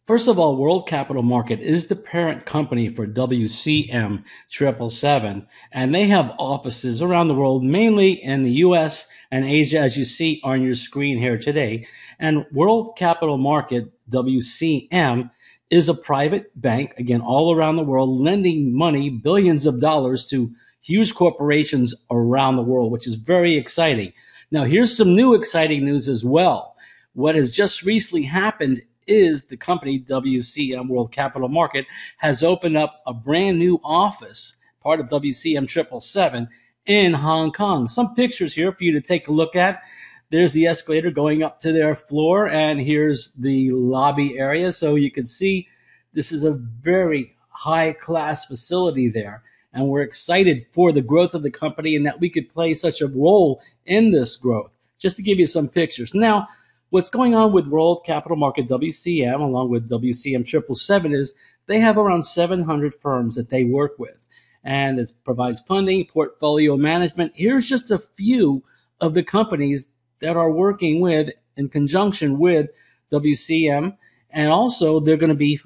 First of all, World Capital Market is the parent company for WCM777, and they have offices around the world, mainly in the US and Asia, as you see on your screen here today. And World Capital Market, WCM, is a private bank, again, all around the world, lending money, billions of dollars, to huge corporations around the world, which is very exciting. Now, here's some new exciting news as well. What has just recently happened is the company WCM World Capital Market has opened up a brand new office, part of WCM 777 in Hong Kong. Some pictures here for you to take a look at. There's the escalator going up to their floor, and here's the lobby area. So you can see this is a very high class facility there. And we're excited for the growth of the company and that we could play such a role in this growth. Just to give you some pictures. Now, what's going on with World Capital Market, WCM, along with WCM 777, is they have around 700 firms that they work with. And it provides funding, portfolio management. Here's just a few of the companies that are working with, in conjunction with WCM. And also, they're going to be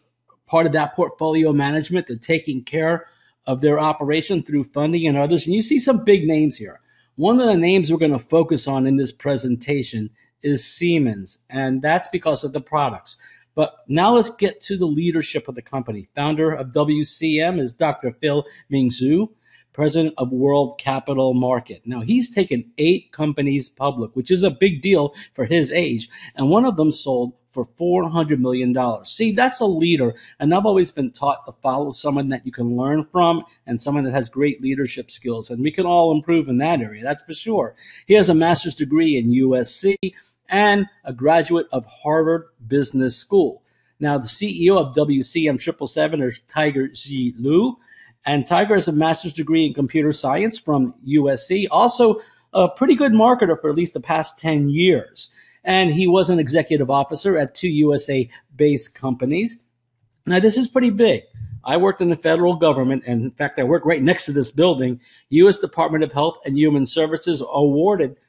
part of that portfolio management. They're taking care of their operation through funding and others. And you see some big names here. One of the names we're going to focus on in this presentation is Siemens, and that's because of the products. But now let's get to the leadership of the company. Founder of WCM is Dr. Phil Ming Zhu, president of World Capital Market. Now, he's taken 8 companies public, which is a big deal for his age, and one of them sold for $400 million. See, that's a leader, and I've always been taught to follow someone that you can learn from and someone that has great leadership skills, and we can all improve in that area, that's for sure. He has a master's degree in USC and a graduate of Harvard Business School. Now, the CEO of WCM 777 is Tiger Ji Lu, and Tiger has a master's degree in computer science from USC, also a pretty good marketer for at least the past 10 years. And he was an executive officer at 2 USA-based companies. Now, this is pretty big. I worked in the federal government, and in fact, I work right next to this building. U.S. Department of Health and Human Services awarded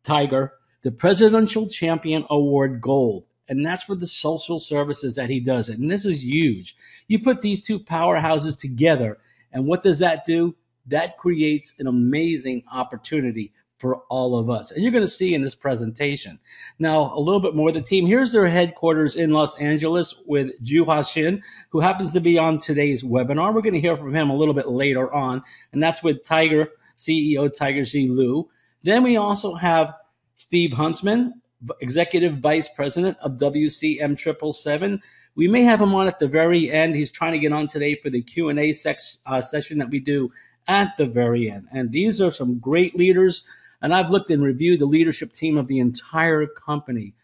Tiger the Presidential Champion Award Gold, and that's for the social services that he does. And this is huge. You put these two powerhouses together, and what does that do? That creates an amazing opportunity for all of us. And you're going to see in this presentation. Now, a little bit more of the team. Here's their headquarters in Los Angeles with Juha Shin, who happens to be on today's webinar. We're going to hear from him a little bit later on, and that's with Tiger, CEO Tiger Ji Lu. Then we also have Steve Huntsman, Executive Vice President of WCM 777. We may have him on at the very end. He's trying to get on today for the Q&A session that we do at the very end. And these are some great leaders. And I've looked and reviewed the leadership team of the entire company.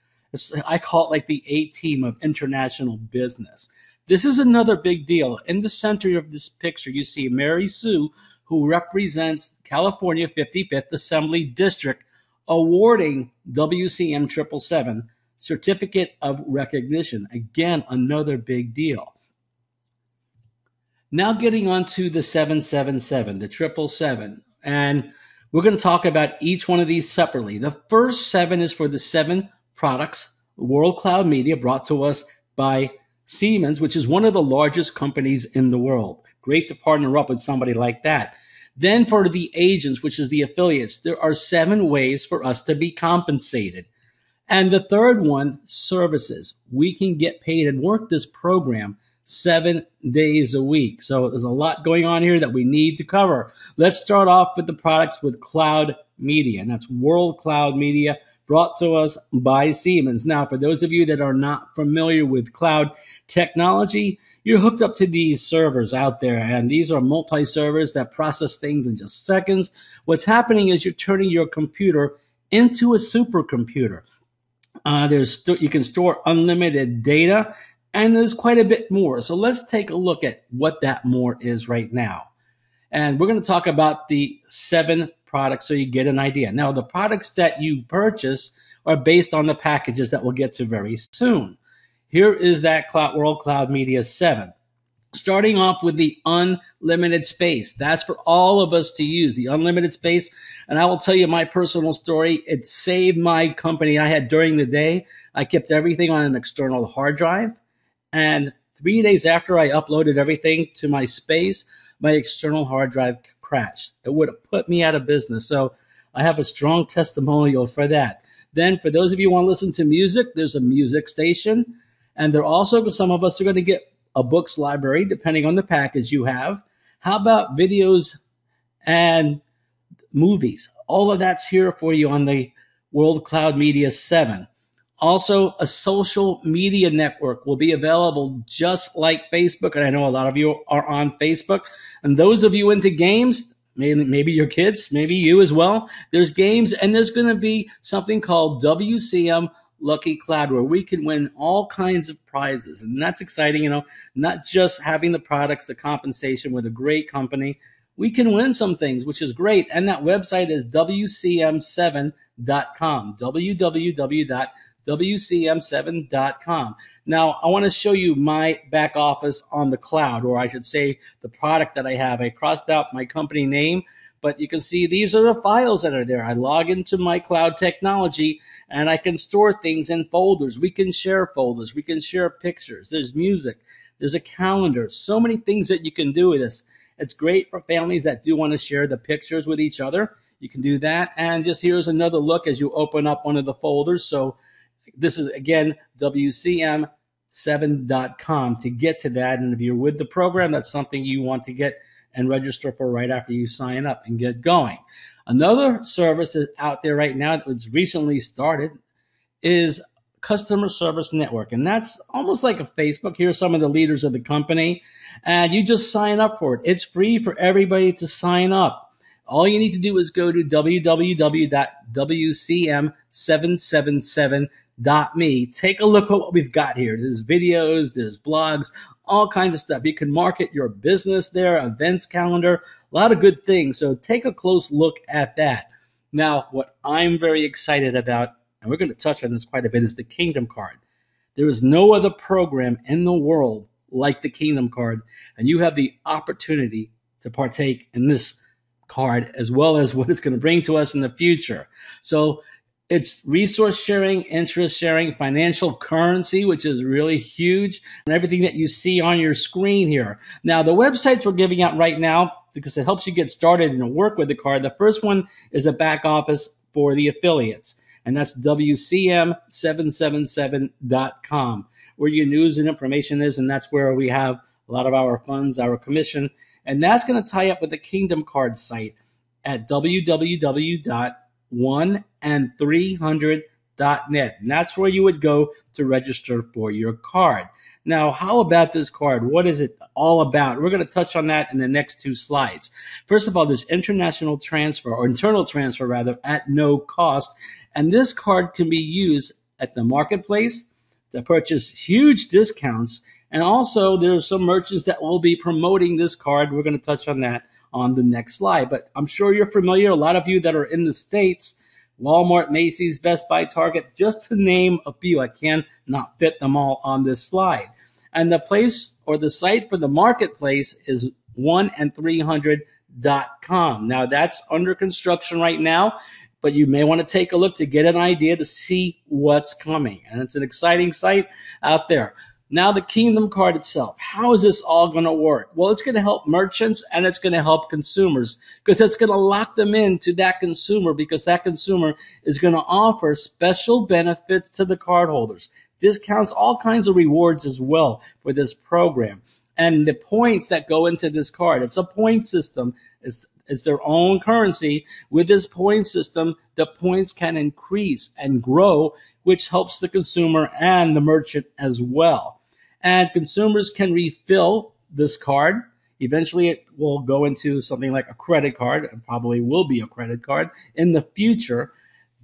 I call it like the A-team of international business. This is another big deal. In the center of this picture, you see Mary Sue, who represents California 55th Assembly District, awarding WCM 777 Certificate of Recognition. Again, another big deal. Now getting on to the 777, the 777. And we're going to talk about each one of these separately. The first 7 is for the 7 products, World Cloud Media, brought to us by Siemens, which is one of the largest companies in the world. Great to partner up with somebody like that. Then for the agents, which is the affiliates, there are 7 ways for us to be compensated. And the third one, services. We can get paid and work this program 7 days a week. So there's a lot going on here that we need to cover. Let's start off with the products with Cloud Media, and that's World Cloud Media, brought to us by Siemens. Now, for those of you that are not familiar with cloud technology, you're hooked up to these servers out there, and these are multi-servers that process things in just seconds. What's happening is you're turning your computer into a supercomputer. You can store unlimited data, and there's quite a bit more. So let's take a look at what that more is right now. And we're going to talk about the 7 products so you get an idea. Now, the products that you purchase are based on the packages that we'll get to very soon. Here is that World Cloud Media 7. Starting off with the unlimited space. That's for all of us to use, the unlimited space. And I will tell you my personal story. It saved my company I had during the day. I kept everything on an external hard drive. And 3 days after I uploaded everything to my space, my external hard drive crashed. It would have put me out of business. So I have a strong testimonial for that. Then for those of you who want to listen to music, there's a music station. And there also, some of us are going to get a books library, depending on the package you have. How about videos and movies? All of that's here for you on the World Cloud Media 7. Also, a social media network will be available just like Facebook. And I know a lot of you are on Facebook. And those of you into games, maybe your kids, maybe you as well, there's games, and there's going to be something called WCM Lucky Cloud, where we can win all kinds of prizes. And that's exciting, not just having the products, the compensation with a great company. We can win some things, which is great. And that website is WCM7.com, www.WCM7.com. Now, I want to show you my back office on the cloud, or I should say the product that I have. I crossed out my company name, but you can see these are the files that are there. I log into my cloud technology, and I can store things in folders. We can share folders. We can share pictures. There's music. There's a calendar. So many things that you can do with this. It's great for families that do want to share the pictures with each other. You can do that. And just here's another look as you open up one of the folders. So this is, again, WCM7.com to get to that. And if you're with the program, that's something you want to get and register for right after you sign up and get going. Another service that's out there right now that was recently started is Customer Service Network. And that's almost like a Facebook. Here are some of the leaders of the company. And you just sign up for it. It's free for everybody to sign up. All you need to do is go to www.WCM777.me. Take a look at what we've got here. There's videos, there's blogs, all kinds of stuff. You can market your business there, events calendar, a lot of good things. So take a close look at that. Now, what I'm very excited about, and we're going to touch on this quite a bit, is the Kingdom Card. There is no other program in the world like the Kingdom Card, and you have the opportunity to partake in this card as well as what it's going to bring to us in the future. So it's resource sharing, interest sharing, financial currency, which is really huge, and everything that you see on your screen here. Now, the websites we're giving out right now, because it helps you get started and work with the card. The first one is a back office for the affiliates, and that's WCM777.com, where your news and information is, and that's where we have a lot of our funds, our commission, and that's going to tie up with the Kingdom Card site at www.1and300.net, and that's where you would go to register for your card. Now, how about this card? What is it all about? We're going to touch on that in the next two slides. First of all, there's international transfer, or internal transfer rather, at no cost, and this card can be used at the marketplace to purchase huge discounts. And also, there's some merchants that will be promoting this card. We're going to touch on that on the next slide. But I'm sure you're familiar, a lot of you that are in the States, Walmart, Macy's, Best Buy, Target, just to name a few. I cannot fit them all on this slide. And the place or the site for the marketplace is 1and300.com. Now, that's under construction right now, but you may want to take a look to get an idea to see what's coming. And it's an exciting site out there. Now, the Kingdom Card itself, how is this all going to work? Well, it's going to help merchants and it's going to help consumers, because it's going to lock them into that consumer, because that consumer is going to offer special benefits to the cardholders, discounts, all kinds of rewards as well for this program. And the points that go into this card, it's a point system. It's their own currency. With this point system, the points can increase and grow, which helps the consumer and the merchant as well. And consumers can refill this card. Eventually, it will go into something like a credit card, and probably will be a credit card in the future.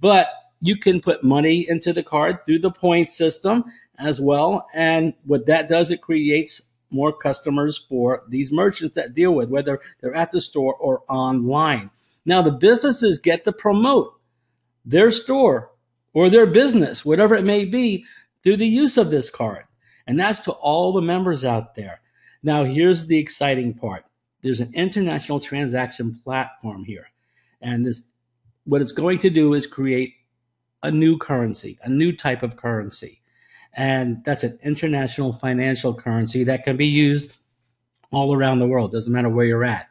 But you can put money into the card through the point system as well. And what that does, it creates more customers for these merchants that deal with, whether they're at the store or online. Now, the businesses get to promote their store or their business, whatever it may be, through the use of this card. And that's to all the members out there. Now, here's the exciting part. There's an international transaction platform here. And what it's going to do is create a new currency, a new type of currency. And that's an international financial currency that can be used all around the world. Doesn't matter where you're at.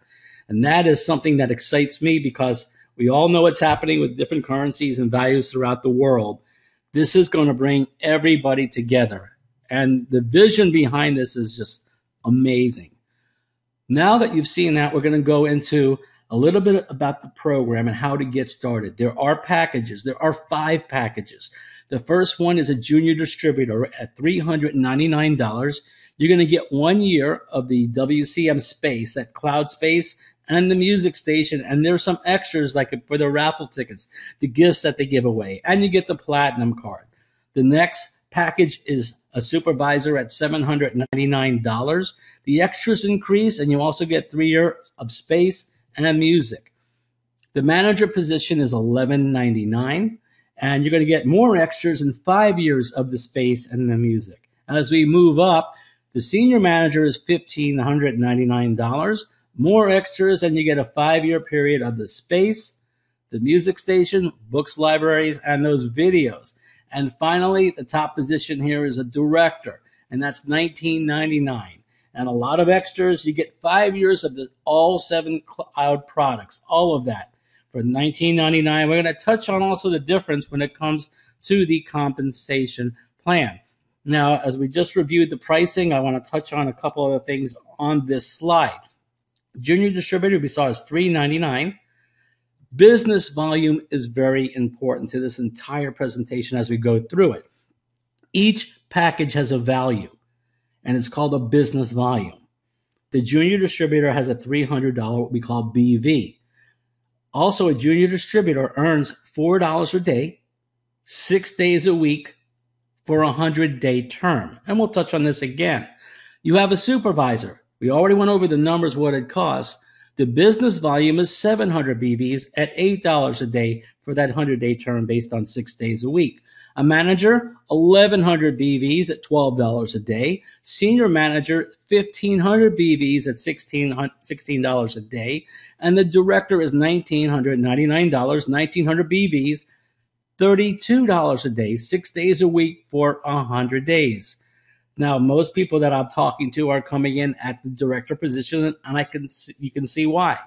And that is something that excites me because we all know what's happening with different currencies and values throughout the world. This is going to bring everybody together. And the vision behind this is just amazing. Now that you've seen that, we're going to go into a little bit about the program and how to get started. There are packages. There are 5 packages. The first one is a junior distributor at $399. You're going to get 1 year of the WCM space, that cloud space, and the music station. And there's some extras like for the raffle tickets, the gifts that they give away, and you get the platinum card. The next package is a supervisor at $799. The extras increase, and you also get 3 years of space and music. The manager position is $11.99, and you're going to get more extras and 5 years of the space and the music. As we move up, the senior manager is $1,599, more extras, and you get a 5-year period of the space, the music station, books, libraries, and those videos. And finally, the top position here is a director, and that's $19.99. And a lot of extras. You get 5 years of all 7 cloud products, all of that for $19.99. We're going to touch on also the difference when it comes to the compensation plan. Now, as we just reviewed the pricing, I want to touch on a couple other things on this slide. Junior distributor we saw is $399. Business volume is very important to this entire presentation as we go through it. Each package has a value, and it's called a business volume. The junior distributor has a $300, what we call BV. Also, a junior distributor earns $4 a day, 6 days a week for a 100-day term. And we'll touch on this again. You have a supervisor. We already went over the numbers, what it costs. The business volume is 700 BVs at $8 a day for that 100-day term based on 6 days a week. A manager, 1,100 BVs at $12 a day. Senior manager, 1,500 BVs at $16 a day. And the director is $1,999, 1,900 BVs, $32 a day, 6 days a week for 100 days. Now, most people that I'm talking to are coming in at the director position, and you can see why.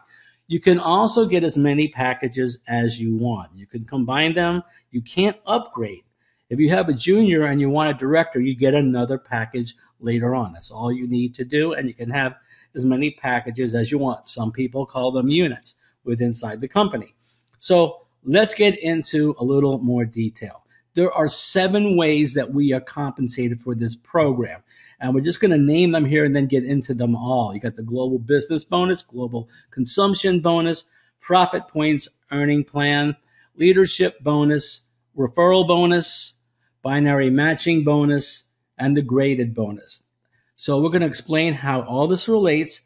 You can also get as many packages as you want. You can combine them. You can't upgrade. If you have a junior and you want a director, you get another package later on. That's all you need to do, and you can have as many packages as you want. Some people call them units inside the company. So let's get into a little more detail. There are 7 ways that we are compensated for this program. And we're just going to name them here and then get into them all. You got the global business bonus, global consumption bonus, profit points earning plan, leadership bonus, referral bonus, binary matching bonus, and the graded bonus. So we're going to explain how all this relates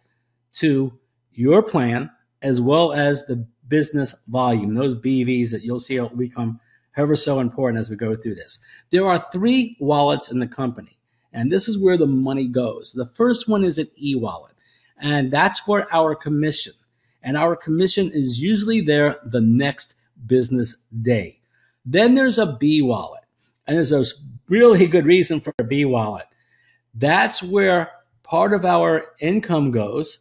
to your plan as well as the business volume, those BVs that you'll see will become ever so important as we go through this. There are 3 wallets in the company, and this is where the money goes. The first one is an e-wallet, and that's for our commission. And our commission is usually there the next business day. Then there's a B wallet, and there's a really good reason for a B wallet. That's where part of our income goes,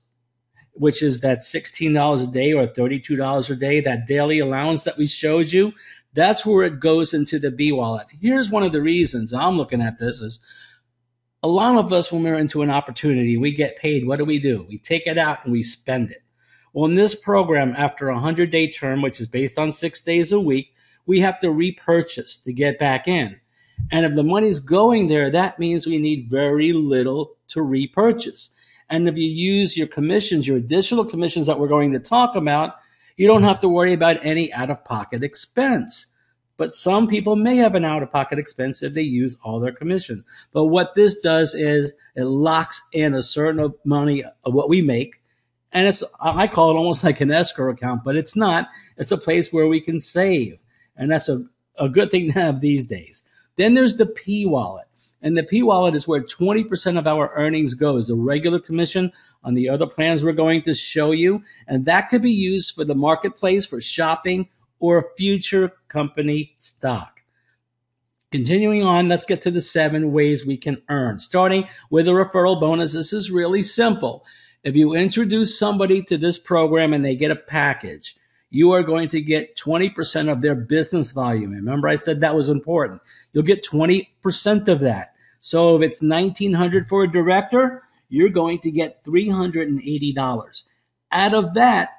which is that $16 a day or $32 a day, that daily allowance that we showed you. That's where it goes into the B wallet. Here's one of the reasons I'm looking at this is a lot of us, when we're into an opportunity, we get paid. What do? We take it out and we spend it. Well, in this program, after a 100-day term, which is based on 6 days a week, we have to repurchase to get back in. And if the money's going there, that means we need very little to repurchase. And if you use your commissions, your additional commissions that we're going to talk about, you don't have to worry about any out-of-pocket expense. But some people may have an out-of-pocket expense if they use all their commission. But what this does is it locks in a certain money of what we make. And I call it almost like an escrow account, but it's not. It's a place where we can save. And that's a good thing to have these days. Then there's the P wallet. And the P wallet is where 20% of our earnings goes, the regular commission on the other plans we're going to show you. And that could be used for the marketplace, for shopping, or future company stock. Continuing on, let's get to the 7 ways we can earn. Starting with a referral bonus, this is really simple. If you introduce somebody to this program and they get a package, you are going to get 20% of their business volume. Remember, I said that was important. You'll get 20% of that. So if it's $1,900 for a director, you're going to get $380. Out of that,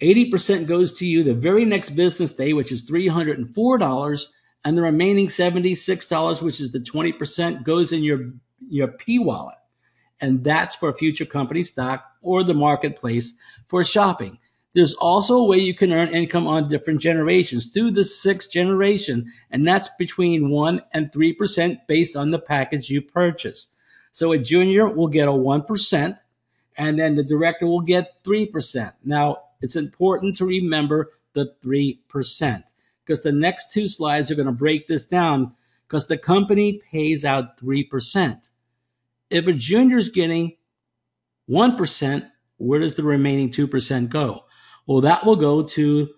80% goes to you the very next business day, which is $304, and the remaining $76, which is the 20%, goes in your P wallet. And that's for future company stock or the marketplace for shopping. There's also a way you can earn income on different generations through the 6th generation, and that's between 1 and 3% based on the package you purchase. So a junior will get a 1%, and then the director will get 3%. Now, it's important to remember the 3%, because the next 2 slides are going to break this down, because the company pays out 3%. If a junior is getting 1%, where does the remaining 2% go? Well, that will go to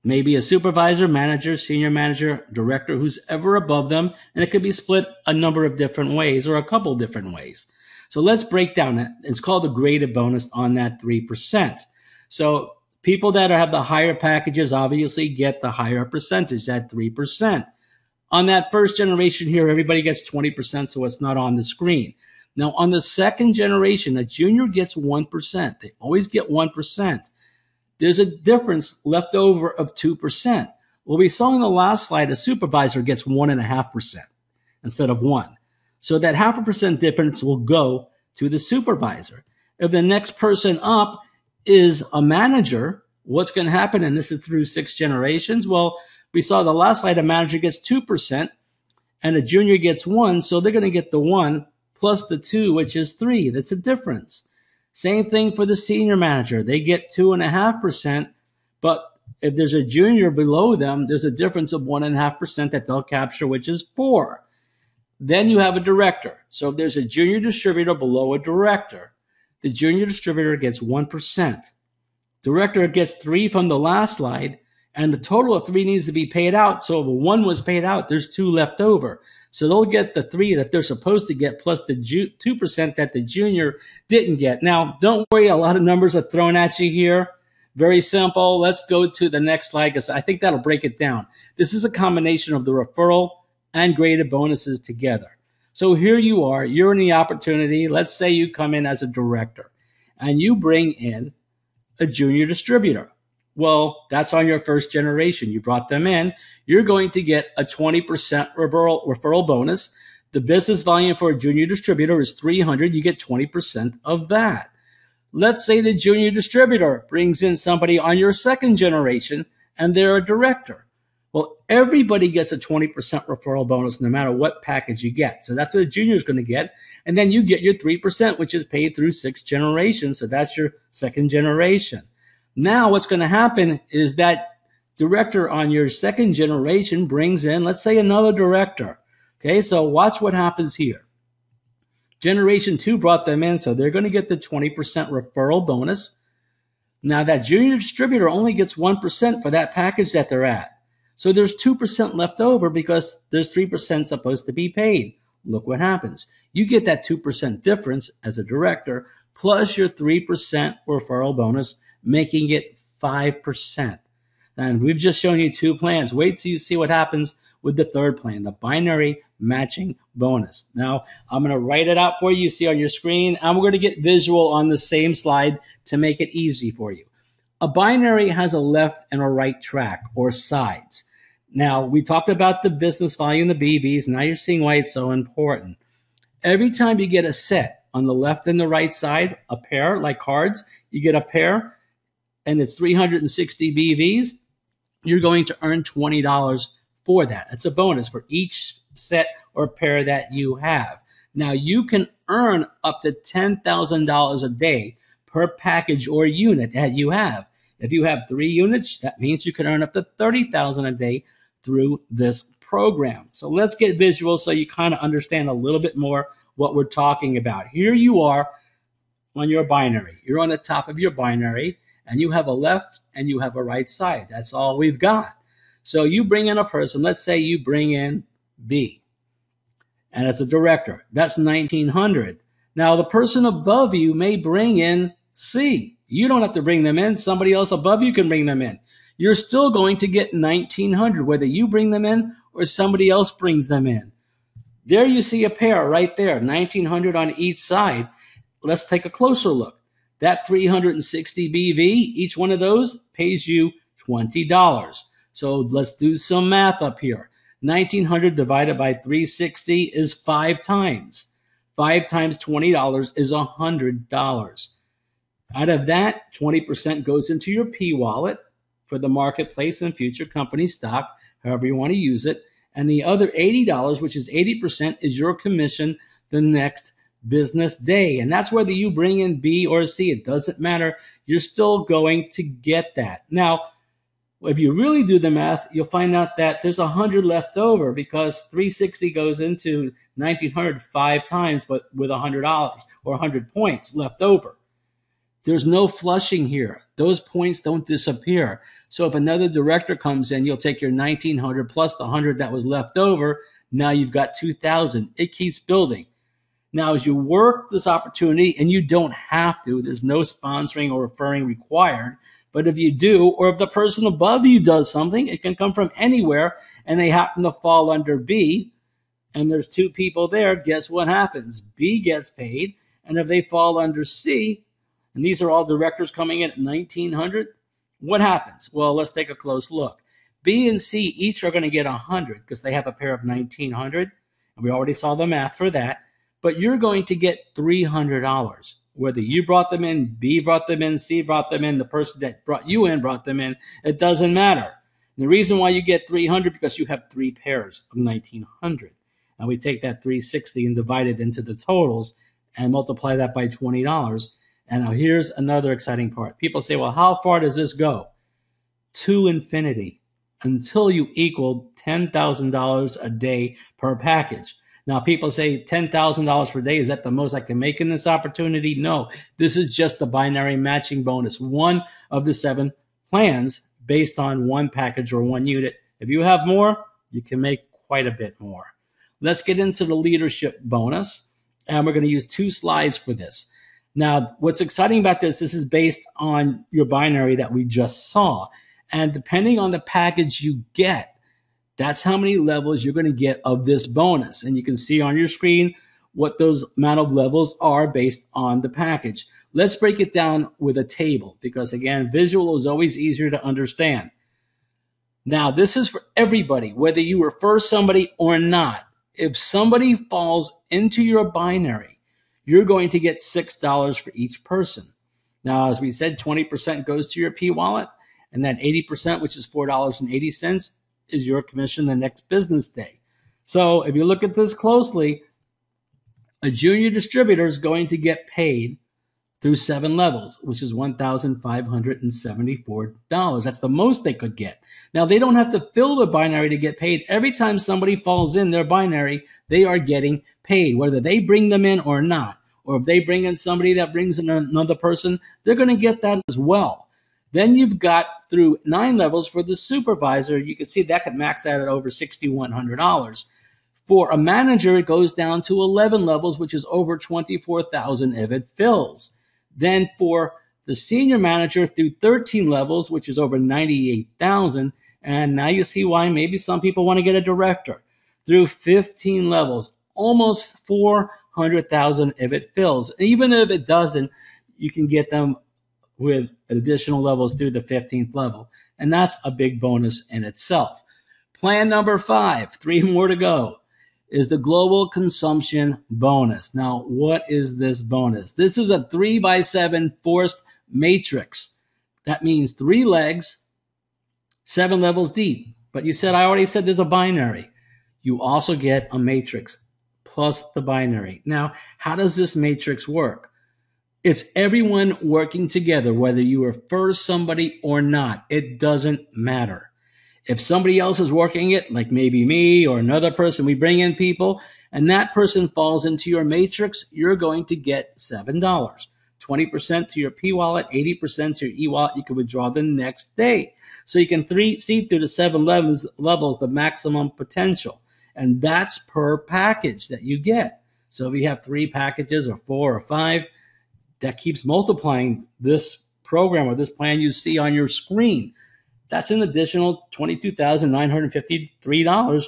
maybe a supervisor, manager, senior manager, director, who's ever above them, and it could be split a number of different ways or a couple different ways. So let's break down that. It's called the graded bonus on that 3%. So people that have the higher packages obviously get the higher percentage, that 3%. On that first generation here, everybody gets 20%, so it's not on the screen. Now, on the 2nd generation, a junior gets 1%. They always get 1%. There's a difference left over of 2%. Well, we saw in the last slide, a supervisor gets 1.5% instead of 1. So that 0.5% difference will go to the supervisor. If the next person up is a manager, what's going to happen? And this is through 6 generations. Well, we saw the last slide, a manager gets 2% and a junior gets 1. So they're going to get the 1 plus the 2, which is 3. That's a difference. Same thing for the senior manager. They get 2.5%, but if there's a junior below them, there's a difference of 1.5% that they'll capture, which is 4. Then you have a director. So if there's a junior distributor below a director, the junior distributor gets 1%. Director gets 3 from the last slide, and the total of 3 needs to be paid out. So if 1 was paid out, there's 2 left over. So they'll get the 3 that they're supposed to get plus the 2% that the junior didn't get. Now, don't worry, a lot of numbers are thrown at you here. Very simple. Let's go to the next slide, because I think that'll break it down. This is a combination of the referral and graded bonuses together. So here you are, you're in the opportunity. Let's say you come in as a director and you bring in a junior distributor. Well, that's on your 1st generation. You brought them in. You're going to get a 20% referral bonus. The business volume for a junior distributor is 300. You get 20% of that. Let's say the junior distributor brings in somebody on your 2nd generation and they're a director. Well, everybody gets a 20% referral bonus no matter what package you get. So that's what a junior is going to get. And then you get your 3%, which is paid through 6 generations. So that's your 2nd generation. Now what's going to happen is that director on your 2nd generation brings in, let's say, another director. Okay, so watch what happens here. Generation 2 brought them in, so they're going to get the 20% referral bonus. Now that junior distributor only gets 1% for that package that they're at. So there's 2% left over because there's 3% supposed to be paid. Look what happens. You get that 2% difference as a director plus your 3% referral bonus, making it 5%. And we've just shown you 2 plans. Wait till you see what happens with the 3rd plan, the binary matching bonus. Now, I'm going to write it out for you. You see on your screen, and we're going to get visual on the same slide to make it easy for you. A binary has a left and a right track, or sides. Now, we talked about the business volume, the BVs. Now you're seeing why it's so important. Every time you get a set on the left and the right side, a pair, like cards, you get a pair, and it's 360 BVs, you're going to earn $20 for that. It's a bonus for each set or pair that you have. Now, you can earn up to $10,000 a day per package or unit that you have. If you have 3 units, that means you can earn up to $30,000 a day through this program. So let's get visual so you kind of understand a little bit more what we're talking about. Here you are on your binary. You're on the top of your binary, and you have a left and you have a right side. That's all we've got. So you bring in a person. Let's say you bring in B. And as a director, that's 1900. Now, the person above you may bring in C. You don't have to bring them in. Somebody else above you can bring them in. You're still going to get 1900, whether you bring them in or somebody else brings them in. There you see a pair right there, 1900 on each side. Let's take a closer look. That 360 BV, each one of those pays you $20. So let's do some math up here. 1900 divided by 360 is 5 times. 5 times $20 is $100. Out of that, 20% goes into your P wallet for the marketplace and future company stock, however you want to use it. And the other $80, which is 80%, is your commission the next business day. And that's whether you bring in B or C. It doesn't matter. You're still going to get that. Now, if you really do the math, you'll find out that there's 100 left over because 360 goes into 1900 5 times, but with $100 or 100 points left over. There's no flushing here. Those points don't disappear. So if another director comes in, you'll take your 1900 plus the 100 that was left over. Now you've got 2000. It keeps building. Now, as you work this opportunity, and you don't have to, there's no sponsoring or referring required. But if you do, or if the person above you does something, it can come from anywhere, and they happen to fall under B, and there's 2 people there, guess what happens? B gets paid, and if they fall under C, and these are all directors coming in at 1900, what happens? Well, let's take a close look. B and C each are going to get 100 because they have a pair of 1900, and we already saw the math for that. But you're going to get $300. Whether you brought them in, B brought them in, C brought them in, the person that brought you in brought them in, it doesn't matter. And the reason why you get 300 because you have 3 pairs of 1900. And we take that 360 and divide it into the totals and multiply that by $20. And now here's another exciting part. People say, well, how far does this go? To infinity, until you equal $10,000 a day per package. Now, people say $10,000 per day, is that the most I can make in this opportunity? No, this is just the binary matching bonus, one of the 7 plans based on 1 package or 1 unit. If you have more, you can make quite a bit more. Let's get into the leadership bonus, and we're going to use 2 slides for this. Now, what's exciting about this is based on your binary that we just saw. And depending on the package you get, that's how many levels you're going to get of this bonus. And you can see on your screen what those amount of levels are based on the package. Let's break it down with a table because, again, visual is always easier to understand. Now, this is for everybody, whether you refer somebody or not. If somebody falls into your binary, you're going to get $6 for each person. Now, as we said, 20% goes to your P wallet, and that 80%, which is $4.80, is your commission the next business day. So if you look at this closely, a junior distributor is going to get paid through 7 levels, which is $1,574. That's the most they could get. Now, they don't have to fill the binary to get paid. Every time somebody falls in their binary, they are getting paid, whether they bring them in or not. Or if they bring in somebody that brings in another person, they're going to get that as well. Then you've got through 9 levels for the supervisor. You can see that could max out at over $6,100. For a manager, it goes down to 11 levels, which is over $24,000 if it fills. Then for the senior manager through 13 levels, which is over $98,000. And now you see why maybe some people want to get a director. Through 15 levels, almost $400,000 if it fills. Even if it doesn't, you can get them with additional levels through the 15th level. And that's a big bonus in itself. Plan number 5, 3 more to go, is the global consumption bonus. Now, what is this bonus? This is a 3x7 forced matrix. That means 3 legs, 7 levels deep. But you said, I already said there's a binary. You also get a matrix plus the binary. Now, how does this matrix work? It's everyone working together, whether you refer somebody or not. It doesn't matter. If somebody else is working it, like maybe me or another person, we bring in people, and that person falls into your matrix, you're going to get $7. 20% to your P wallet, 80% to your E wallet. You can withdraw the next day. So you can see through the 7 levels the maximum potential. And that's per package that you get. So if you have 3 packages or 4 or 5, that keeps multiplying this program or this plan you see on your screen. That's an additional $22,953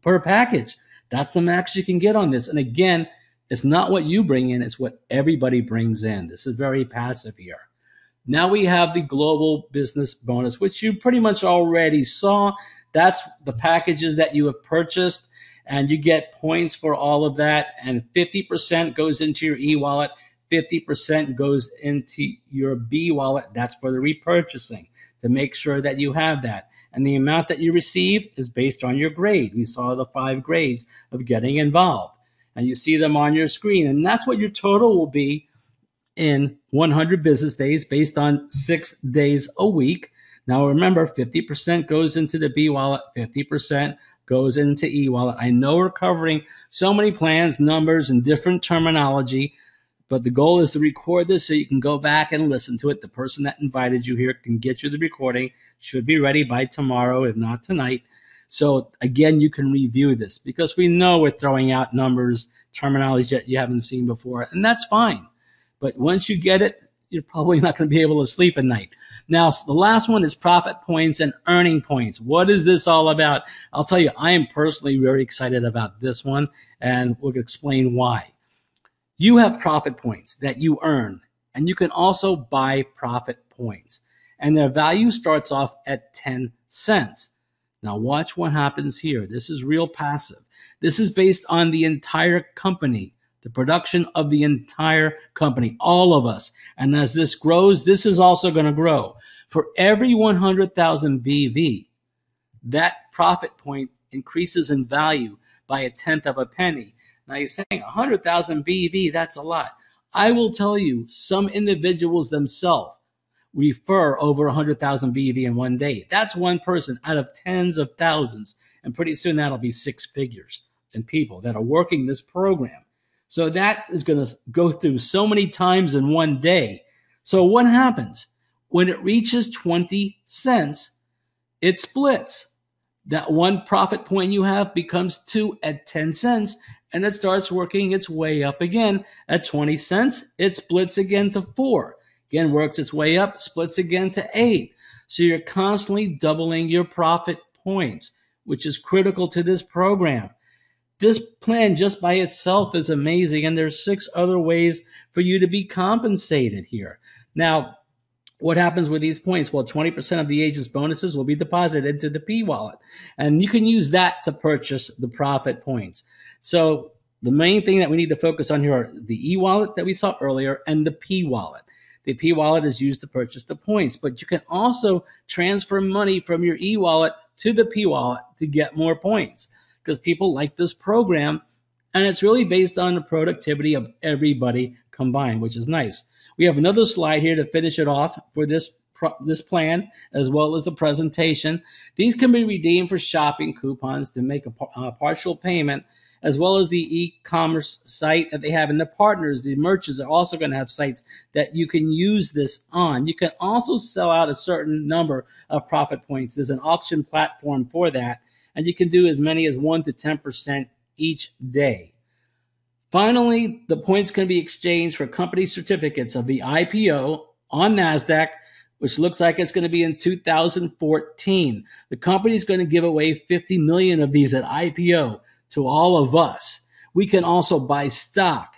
per package. That's the max you can get on this. And again, it's not what you bring in, it's what everybody brings in. This is very passive here. Now we have the global business bonus, which you pretty much already saw. That's the packages that you have purchased, and you get points for all of that. And 50% goes into your e-wallet, 50% goes into your B wallet. That's for the repurchasing, to make sure that you have that. And the amount that you receive is based on your grade. We saw the 5 grades of getting involved, and you see them on your screen. And that's what your total will be in 100 business days based on 6 days a week. Now remember, 50% goes into the B wallet, 50% goes into E wallet. I know we're covering so many plans, numbers, and different terminology, but the goal is to record this so you can go back and listen to it. The person that invited you here can get you the recording. Should be ready by tomorrow, if not tonight. So again, you can review this because we know we're throwing out numbers, terminology that you haven't seen before, and that's fine. But once you get it, you're probably not going to be able to sleep at night. Now, the last one is profit points and earning points. What is this all about? I'll tell you, I am personally very excited about this one, and we'll explain why. You have profit points that you earn, and you can also buy profit points. And their value starts off at 10 cents. Now watch what happens here. This is real passive. This is based on the entire company, the production of the entire company, all of us. And as this grows, this is also going to grow. For every 100,000 BV, that profit point increases in value by 1/10 of a penny. Now you're saying 100,000 BV, that's a lot. I will tell you, some individuals themselves refer over 100,000 BV in one day. That's one person out of tens of thousands. And pretty soon that'll be 6 figures in people that are working this program. So that is going to go through so many times in one day. So what happens? When it reaches 20 cents, it splits. That one profit point you have becomes 2 at 10 cents, and it starts working its way up again. At 20 cents, it splits again to 4. Again, works its way up, splits again to 8. So you're constantly doubling your profit points, which is critical to this program. This plan just by itself is amazing, and there's 6 other ways for you to be compensated here. Now, what happens with these points? Well, 20% of the agent's bonuses will be deposited into the P wallet, and you can use that to purchase the profit points. So the main thing that we need to focus on here are the E wallet that we saw earlier and the P wallet. The P wallet is used to purchase the points, but you can also transfer money from your E wallet to the P wallet to get more points, because people like this program, and it's really based on the productivity of everybody combined, which is nice. We have another slide here to finish it off for this plan, as well as the presentation. These can be redeemed for shopping coupons to make a partial payment, as well as the e-commerce site that they have. And the partners, the merchants, are also going to have sites that you can use this on. You can also sell out a certain number of profit points. There's an auction platform for that, and you can do as many as 1 to 10% each day. Finally, the points can be exchanged for company certificates of the IPO on NASDAQ, which looks like it's going to be in 2014. The company is going to give away 50 million of these at IPO to all of us. We can also buy stock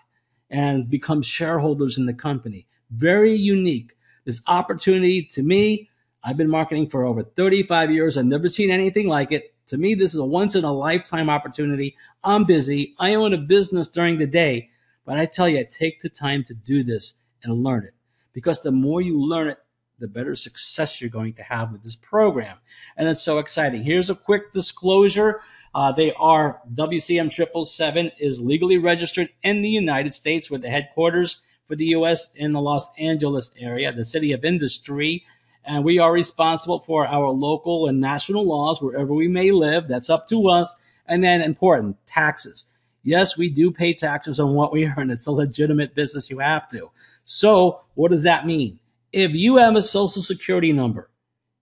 and become shareholders in the company. Very unique. This opportunity, to me, I've been marketing for over 35 years. I've never seen anything like it. To me, this is a once-in-a-lifetime opportunity. I'm busy. I own a business during the day. But I tell you, take the time to do this and learn it. Because the more you learn it, the better success you're going to have with this program. And it's so exciting. Here's a quick disclosure. WCM777 is legally registered in the United States, with the headquarters for the U.S. in the Los Angeles area, the city of industry. And we are responsible for our local and national laws wherever we may live. That's up to us. And then important, taxes. Yes, we do pay taxes on what we earn. It's a legitimate business. You have to. So what does that mean? If you have a social security number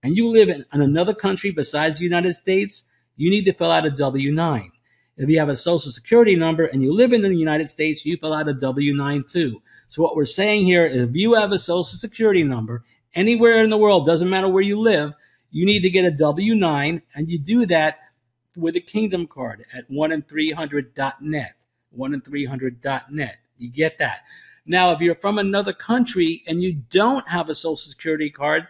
and you live in another country besides the United States, you need to fill out a W-9. If you have a social security number and you live in the United States, you fill out a W-9 too. So what we're saying here is if you have a social security number anywhere in the world, doesn't matter where you live, you need to get a W-9, and you do that with a Kingdom card at 1-300.net. 1-300.net. You get that. Now, if you're from another country and you don't have a social security card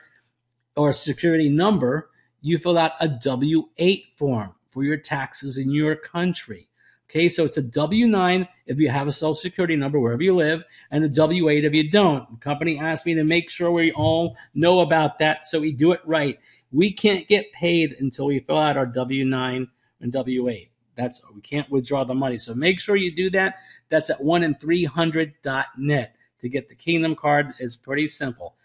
or a security number, you fill out a W-8 form for your taxes in your country. Okay, so it's a W-9 if you have a social security number wherever you live, and a W-8 if you don't. The company asked me to make sure we all know about that, so we do it right. We can't get paid until we fill out our W-9 and W-8. We can't withdraw the money. So make sure you do that. That's at 1-300.net. To get the Kingdom card is pretty simple.